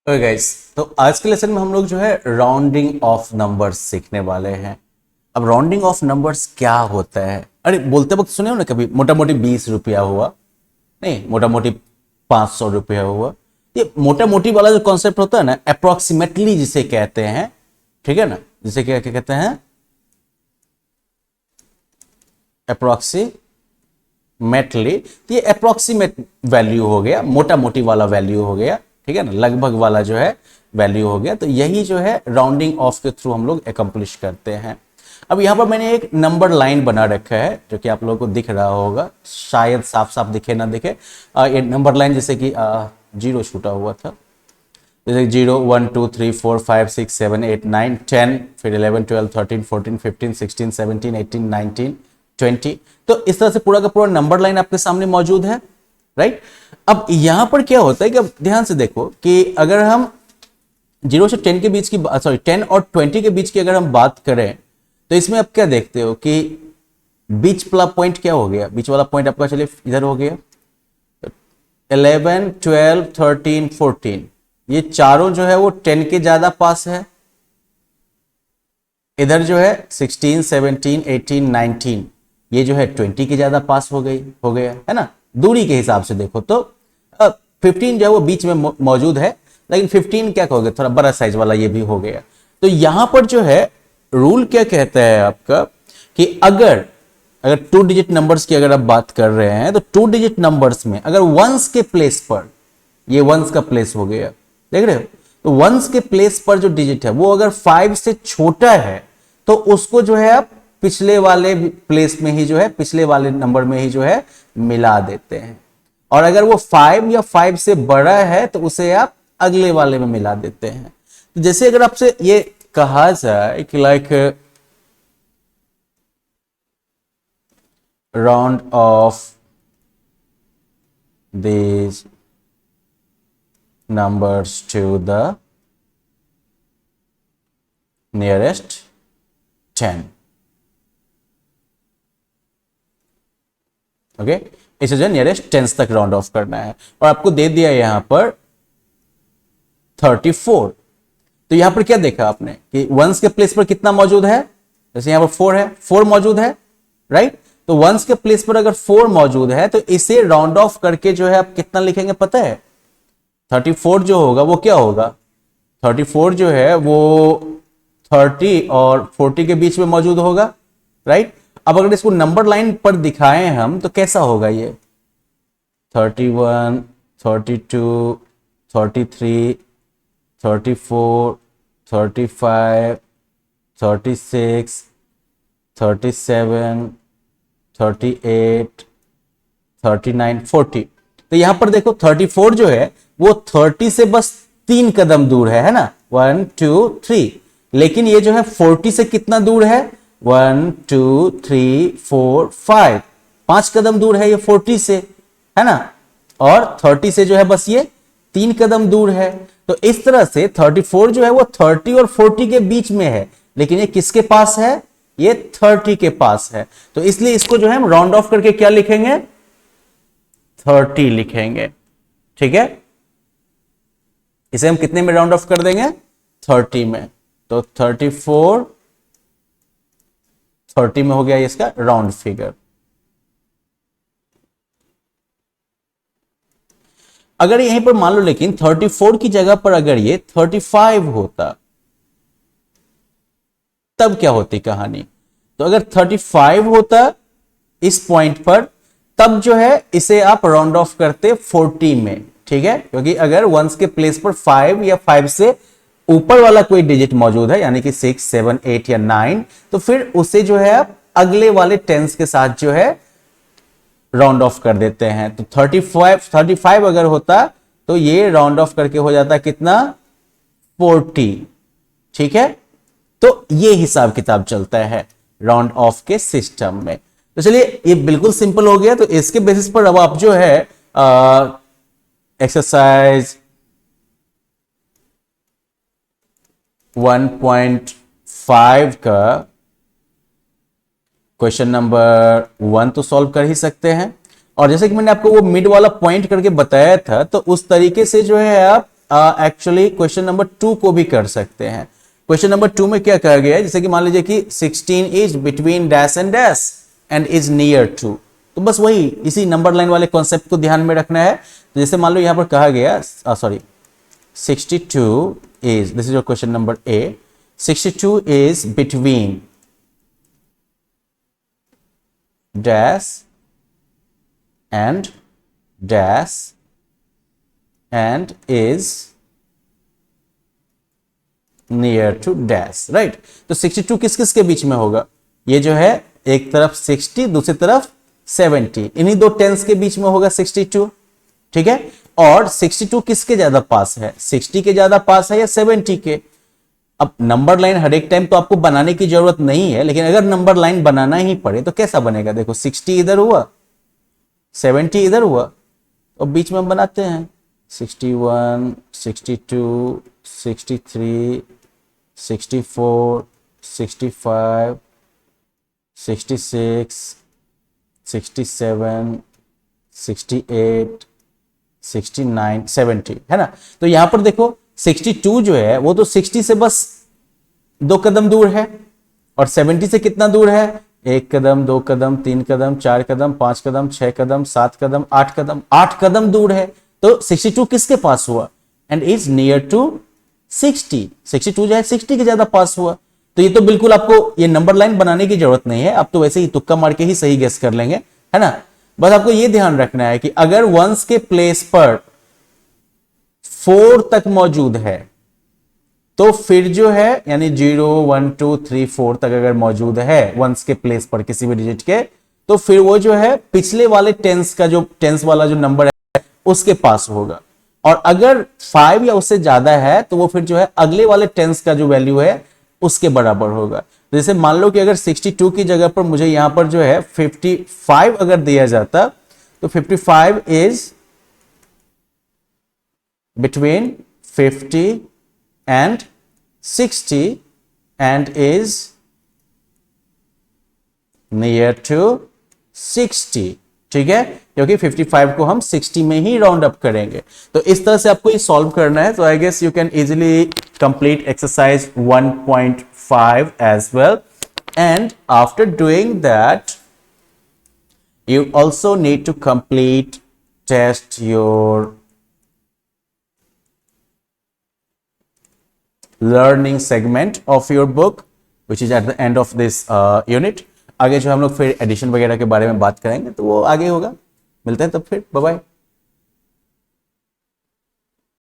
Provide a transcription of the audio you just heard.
Okay guys, तो आज के लेसन में हम लोग जो है राउंडिंग ऑफ नंबर्स सीखने वाले हैं। अब राउंडिंग ऑफ नंबर्स क्या होता है? अरे बोलते वक्त सुने हो ना कभी मोटा मोटी 20 रुपया हुआ, नहीं मोटा मोटी 500 रुपया हुआ। ये मोटा मोटी वाला जो कॉन्सेप्ट होता है ना, अप्रोक्सीमेटली जिसे कहते हैं, ठीक है ना, जिसे क्या क्या कहते हैं, अप्रोक्सीमेटली। तो ये अप्रोक्सीमेट वैल्यू हो गया, मोटा मोटी वाला वैल्यू हो गया, ठीक है ना, लगभग वाला जो है वैल्यू हो गया। तो यही जो है राउंडिंग ऑफ के थ्रू हम लोग एकम्प्लिश करते हैं। अब यहां पर मैंने एक नंबर लाइन बना रखा है जो कि आप लोगों को दिख रहा होगा, शायद साफ साफ दिखे ना दिखे। ये नंबर लाइन जैसे कि जीरो छूटा हुआ था, जैसे 0 1 2 3 4 5 6 7 8 9 10, फिर 11 12 13 14 15 16 17 18 19 20। तो इस तरह से पूरा का पूरा नंबर लाइन आपके सामने मौजूद है, राइट। अब यहां पर क्या होता है कि अब ध्यान से देखो कि अगर हम 0 से 10 के बीच की, सॉरी 10 और 20 के बीच की अगर हम बात करें, तो इसमें आप क्या देखते हो कि बीच वाला पॉइंट क्या हो गया? बीच वाला पॉइंट आपका चलिए इधर हो गया, 11 12 13 14, ये चारों जो है वो 10 के ज्यादा पास है। इधर जो है 16 17 18 19, ये जो है 20 के ज्यादा पास हो गया है ना, दूरी के हिसाब से देखो तो 15 जो है वो बीच में मौजूद है, लेकिन 15 क्या कहोगे, थोड़ा बड़ा साइज वाला ये भी हो गया। तो यहां पर जो है रूल क्या कहता है आपका कि अगर अगर 2 डिजिट नंबर्स की अगर आप बात कर रहे हैं, तो 2 डिजिट नंबर्स में अगर वंस के प्लेस पर, ये वंस का प्लेस हो गया, देख रहे हो, तो वंस के प्लेस पर जो डिजिट है वो अगर 5 से छोटा है, तो उसको जो है आप पिछले वाले प्लेस में ही जो है, पिछले वाले नंबर में ही जो है मिला देते हैं। और अगर वो 5 या 5 से बड़ा है तो उसे आप अगले वाले में मिला देते हैं। तो जैसे अगर आपसे ये कहा जाए कि like round of these numbers to the nearest 10, okay, इसे जो है नियरेस्ट 10 तक राउंड ऑफ करना है। और आपको दे दिया यहां पर 34। तो यहां पर क्या देखा आपने कि वंस के प्लेस पर कितना मौजूद है? जैसे यहां पर 4 है, 4 मौजूद है, राइट। तो वंस के प्लेस पर अगर 4 मौजूद है, तो इसे राउंड ऑफ करके जो है आप कितना लिखेंगे पता है? 34 जो होगा वो क्या होगा? 34 जो है वो 30 और 40 के बीच में मौजूद होगा, राइट। अब अगर इसको नंबर लाइन पर दिखाएं हम तो कैसा होगा ये? 31 32 33 34 35 36 37 38 39 40। तो यहां पर देखो 34 जो है वो 30 से बस 3 कदम दूर है ना, 1 2 3। लेकिन ये जो है 40 से कितना दूर है? 1 2 3 4 5, 5 कदम दूर है ये 40 से, है ना। और 30 से जो है बस ये 3 कदम दूर है। तो इस तरह से 34 जो है वो 30 और 40 के बीच में है, लेकिन ये किसके पास है? ये 30 के पास है। तो इसलिए इसको जो है हम राउंड ऑफ करके क्या लिखेंगे? 30 लिखेंगे, ठीक है। इसे हम कितने में राउंड ऑफ कर देंगे? 30 में। तो 34 30 में हो गया इसका राउंड फिगर। अगर यहीं पर मान लो लेकिन 34 की जगह पर अगर ये 35 होता, तब क्या होती कहानी? तो अगर 35 होता इस पॉइंट पर, तब जो है इसे आप राउंड ऑफ करते 40 में, ठीक है। क्योंकि अगर वंस के प्लेस पर 5 या 5 से ऊपर वाला कोई डिजिट मौजूद है, यानी कि 6 7 8 या 9, तो फिर उसे जो है आप अगले वाले टेंस के साथ जो है राउंड ऑफ कर देते हैं। तो 35 अगर होता तो ये राउंड ऑफ करके हो जाता कितना? 40, ठीक है। तो ये हिसाब किताब चलता है राउंड ऑफ के सिस्टम में। तो चलिए ये बिल्कुल सिंपल हो गया। तो इसके बेसिस पर अब आप जो है एक्सरसाइज 1.5 का क्वेश्चन नंबर 1 तो सॉल्व कर ही सकते हैं। और जैसे कि मैंने आपको वो मिड वाला पॉइंट करके बताया था, तो उस तरीके से जो है आप एक्चुअली क्वेश्चन नंबर 2 को भी कर सकते हैं। क्वेश्चन नंबर 2 में क्या कहा गया है, जैसे कि मान लीजिए कि 16 is between dash and is near to, तो बस वही इसी नंबर लाइन वाले कॉन्सेप्ट को ध्यान में रखना है। तो जैसे मान लो यहां पर कहा गया 62 is, this is your question number A, 62 is between dash and is near to dash, right? तो 62 किस किस के बीच में होगा, ये जो है एक तरफ 60 दूसरी तरफ 70, इन्हीं दो टेंस के बीच में होगा 62, ठीक है। और 62 किसके ज्यादा पास है, 60 के ज्यादा पास है या 70 के। अब नंबर लाइन हर एक टाइम तो आपको बनाने की जरूरत नहीं है, लेकिन अगर नंबर लाइन बनाना ही पड़े तो कैसा बनेगा, देखो 60 इधर हुआ 70 इधर हुआ, और बीच में हम बनाते हैं 61 62 63 64 65 66 67 68 69 70, है ना। तो यहां पर देखो 62 जो है वो तो 60 से बस 2 कदम दूर है, और 70 से कितना दूर है, 1 कदम 2 कदम 3 कदम 4 कदम 5 कदम 6 कदम 7 कदम 8 कदम दूर है। तो 62 किसके पास हुआ, एंड इज नियर टू 60, 62 जो है 60 के ज्यादा पास हुआ। तो ये तो बिल्कुल आपको ये नंबर लाइन बनाने की जरूरत नहीं है, आप तो वैसे ही तुक्का मार के ही सही गेस कर लेंगे, है ना। बस आपको ये ध्यान रखना है कि अगर वंस के प्लेस पर 4 तक मौजूद है तो फिर जो है यानी 0 1 2 3 4 तक अगर मौजूद है वंस के प्लेस पर किसी भी डिजिट के, तो फिर वो जो है पिछले वाले टेंस का जो टेंस वाला जो नंबर है उसके पास होगा। और अगर 5 या उससे ज्यादा है तो वो फिर जो है अगले वाले टेंस का जो वैल्यू है उसके बराबर होगा। जैसे मान लो कि अगर 62 की जगह पर मुझे यहां पर जो है 55 अगर दिया जाता, तो 55 is between 50 and 60 and is near to 60, ठीक है, क्योंकि 55 को हम 60 में ही राउंड अप करेंगे। तो इस तरह से आपको ये सॉल्व करना है। तो I guess you can easily complete exercise 1.5 as well, and after doing that you also need to complete test your learning segment of your book which is at the end of this unit। आगे जो हम लोग फिर addition वगैरह के बारे में बात करेंगे तो वो आगे होगा। मिलते हैं तब फिर, बाय बाय।